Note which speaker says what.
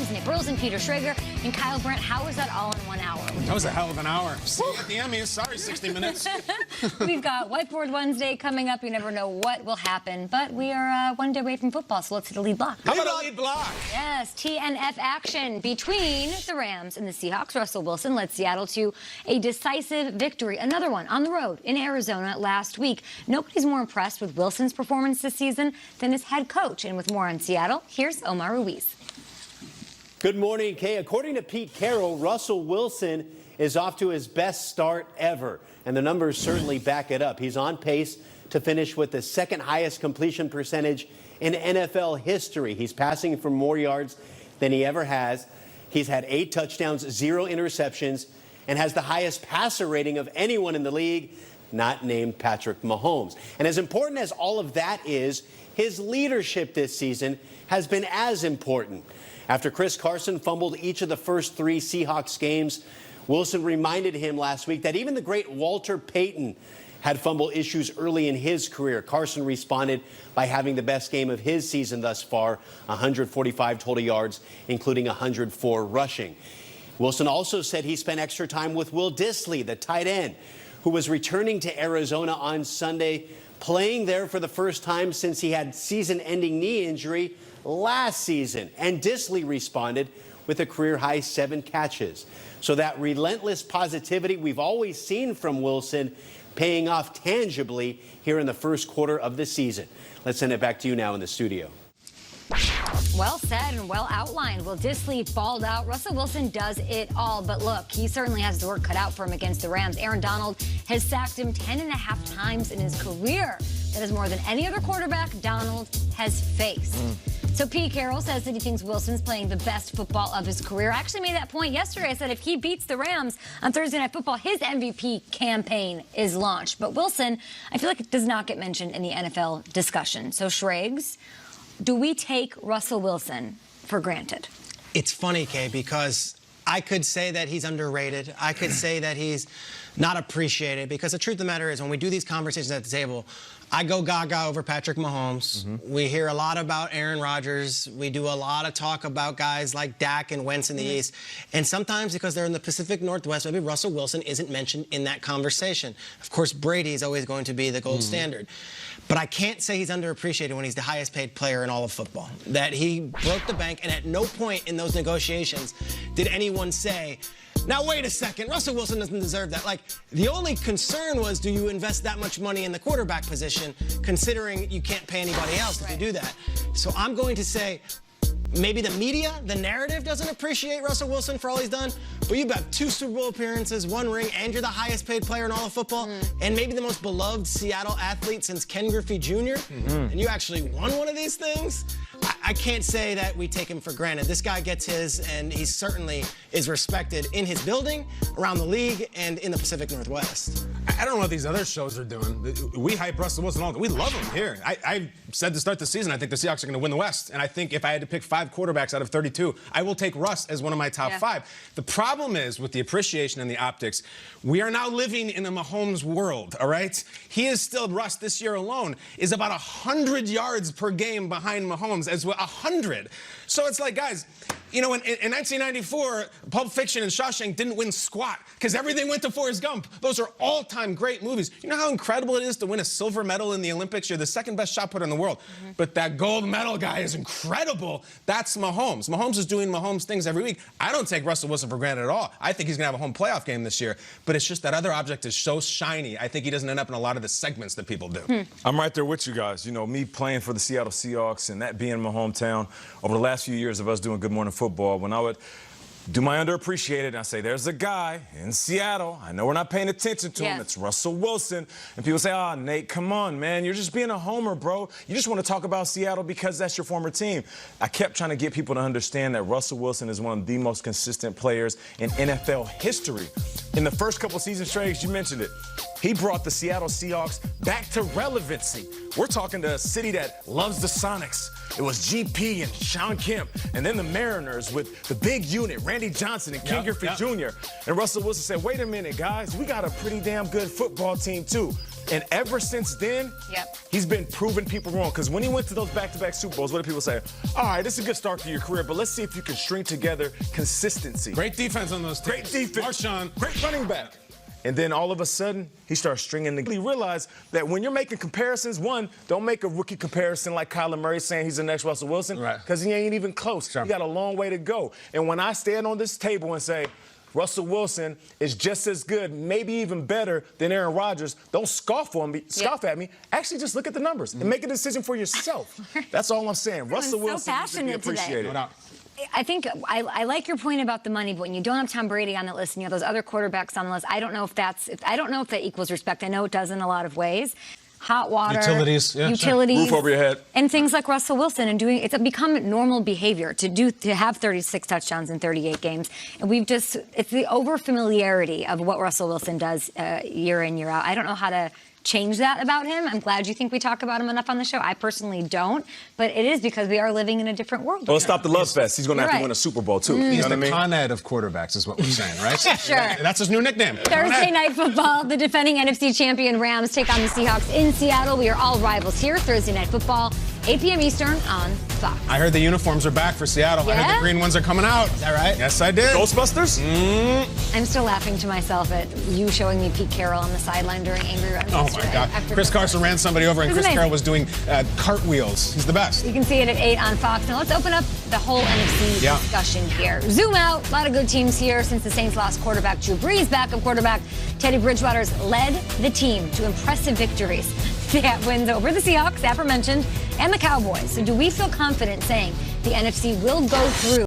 Speaker 1: Rams, Nick Burleson, Peter Schrager, and Kyle Brandt. How was that all in 1 hour?
Speaker 2: That was a hell of an hour. See you at the Emmys. Sorry, 60 minutes.
Speaker 1: We've got Whiteboard Wednesday coming up. You never know what will happen, but we are 1 day away from football, so let's hit a lead block.
Speaker 2: How about a lead block?
Speaker 1: Yes, TNF action between the Rams and the Seahawks. Russell Wilson led Seattle to a decisive victory, another one on the road in Arizona last week. Nobody's more impressed with Wilson's performance this season than his head coach. And with more on Seattle, here's Omar Ruiz.
Speaker 3: Good morning, Kay. According to Pete Carroll, Russell Wilson is off to his best start ever, and the numbers certainly back it up. He's on pace to finish with the second highest completion percentage in NFL history. He's passing for more yards than he ever has. He's had 8 touchdowns, 0 interceptions, and has the highest passer rating of anyone in the league, not named Patrick Mahomes. And as important as all of that is, his leadership this season has been as important. After Chris Carson fumbled each of the first 3 Seahawks games, Wilson reminded him last week that even the great Walter Payton had fumble issues early in his career. Carson responded by having the best game of his season thus far, 145 total yards, including 104 rushing. Wilson also said he spent extra time with Will Dissly, the tight end, who was returning to Arizona on Sunday, playing there for the first time since he had season-ending knee injury last season. And Dissly responded with a career-high 7 catches. So that relentless positivity we've always seen from Wilson paying off tangibly here in the first quarter of the season. Let's send it back to you now in the studio.
Speaker 1: Well said and well outlined. Will Dissly balled out. Russell Wilson does it all. But look, he certainly has the work cut out for him against the Rams. Aaron Donald has sacked him 10.5 times in his career. That is more than any other quarterback Donald has faced. So Pete Carroll says that he thinks Wilson's playing the best football of his career. I actually made that point yesterday. I said if he beats the Rams on Thursday Night Football, his MVP campaign is launched. But Wilson, I feel like it does not get mentioned in the NFL discussion. So Schrags, do we take Russell Wilson for granted?
Speaker 4: It's funny, Kay, because I could say that he's underrated. I could say that he's not appreciated, because the truth of the matter is when we do these conversations at the table, I go gaga over Patrick Mahomes. We hear a lot about Aaron Rodgers. We do a lot of talk about guys like Dak and Wentz in the East. And sometimes because they're in the Pacific Northwest, maybe Russell Wilson isn't mentioned in that conversation. Of course, Brady is always going to be the gold standard. But I can't say he's underappreciated when he's the highest paid player in all of football. That he broke the bank, and at no point in those negotiations did anyone say, now, wait a second, Russell Wilson doesn't deserve that. Like, the only concern was, do you invest that much money in the quarterback position, considering you can't pay anybody else if you do that? So I'm going to say, maybe the media, the narrative doesn't appreciate Russell Wilson for all he's done, but you've got 2 Super Bowl appearances, 1 ring, and you're the highest paid player in all of football, and maybe the most beloved Seattle athlete since Ken Griffey Jr., and you actually won one of these things. I can't say that we take him for granted. This guy gets his, and he certainly is respected in his building, around the league, and in the Pacific Northwest.
Speaker 2: I don't know what these other shows are doing. We hype Russell Wilson all the time. We love him here. I said to start the season, I think the Seahawks are going to win the West. And I think if I had to pick 5 quarterbacks out of 32, I will take Russ as one of my top 5. The problem is with the appreciation and the optics, we are now living in a Mahomes world, all right? He is still, Russ this year alone, is about 100 yards per game behind Mahomes as well, 100. So it's like, guys, you know, in 1994, Pulp Fiction and Shawshank didn't win squat because everything went to Forrest Gump. Those are all-time great movies. You know how incredible it is to win a silver medal in the Olympics? You're the second best shot putter in the world. But that gold medal guy is incredible. That's Mahomes. Mahomes is doing Mahomes things every week. I don't take Russell Wilson for granted at all. I think he's going to have a home playoff game this year. But it's just that other object is so shiny. I think he doesn't end up in a lot of the segments that people do.
Speaker 5: I'm right there with you guys. You know, me playing for the Seattle Seahawks and that being my hometown over the last few years of us doing Good Morning Football, when I would do my underappreciated, and I say, there's a guy in Seattle. I know we're not paying attention to him. It's Russell Wilson. And people say, oh, Nate, come on, man. You're just being a homer, bro. You just want to talk about Seattle because that's your former team. I kept trying to get people to understand that Russell Wilson is one of the most consistent players in NFL history. In the first couple seasons, Trey, you mentioned it. He brought the Seattle Seahawks back to relevancy. We're talking to a city that loves the Sonics. It was GP and Sean Kemp, and then the Mariners with the big unit, Randy Johnson and Ken Griffey Jr. And Russell Wilson said, wait a minute, guys, we got a pretty damn good football team, too. And ever since then, he's been proving people wrong. Because when he went to those back-to-back Super Bowls, what did people say? All right, this is a good start to your career, but let's see if you can string together consistency.
Speaker 2: Great defense on those teams.
Speaker 5: Great defense.
Speaker 2: Marshawn.
Speaker 5: Great running back. And then all of a sudden, he starts stringing together. He realized that when you're making comparisons, one, don't make a rookie comparison like Kyler Murray saying he's the next Russell Wilson, because he ain't even close. He got a long way to go. And when I stand on this table and say, Russell Wilson is just as good, maybe even better than Aaron Rodgers, don't scoff at me. Actually, just look at the numbers and make a decision for yourself. That's all I'm saying. Russell Wilson needs to be appreciated.
Speaker 2: No doubt.
Speaker 1: I think I like your point about the money, but when you don't have Tom Brady on that list and you have those other quarterbacks on the list, I don't know if that equals respect. I know it does in a lot of ways. Hot water,
Speaker 2: utilities,
Speaker 5: roof over your head,
Speaker 1: and things like Russell Wilson, and it's become normal behavior to have 36 touchdowns in 38 games, and it's the over familiarity of what Russell Wilson does year in, year out. I don't know how to change that about him. I'm glad you think we talk about him enough on the show. I personally don't, but it is because we are living in a different world.
Speaker 5: Well, stop the love fest. He's going to have to win a Super Bowl, too.
Speaker 2: He's
Speaker 5: You know
Speaker 2: the
Speaker 5: what I mean?
Speaker 2: Con Ed of quarterbacks is what we're saying, right?
Speaker 1: Sure.
Speaker 2: That's his new nickname.
Speaker 1: Thursday Night Football, the defending NFC champion Rams take on the Seahawks in Seattle. We are all rivals here. Thursday Night Football, 8 p.m. Eastern on Fox.
Speaker 2: I heard the uniforms are back for Seattle. I heard the green ones are coming out. Is that right? Yes, I did.
Speaker 5: Ghostbusters?
Speaker 1: I'm still laughing to myself at you showing me Pete Carroll on the sideline during Angry Runs.
Speaker 2: Oh, my God. Chris Carson ran somebody over, and Chris Carroll was doing cartwheels. He's the best.
Speaker 1: You can see it at 8 on Fox. Now let's open up the whole NFC discussion here. Zoom out. A lot of good teams here since the Saints lost quarterback Drew Brees. Backup quarterback Teddy Bridgewater's led the team to impressive victories. They had wins over the Seahawks, aforementioned, and the Cowboys. So do we feel confident saying the NFC will go through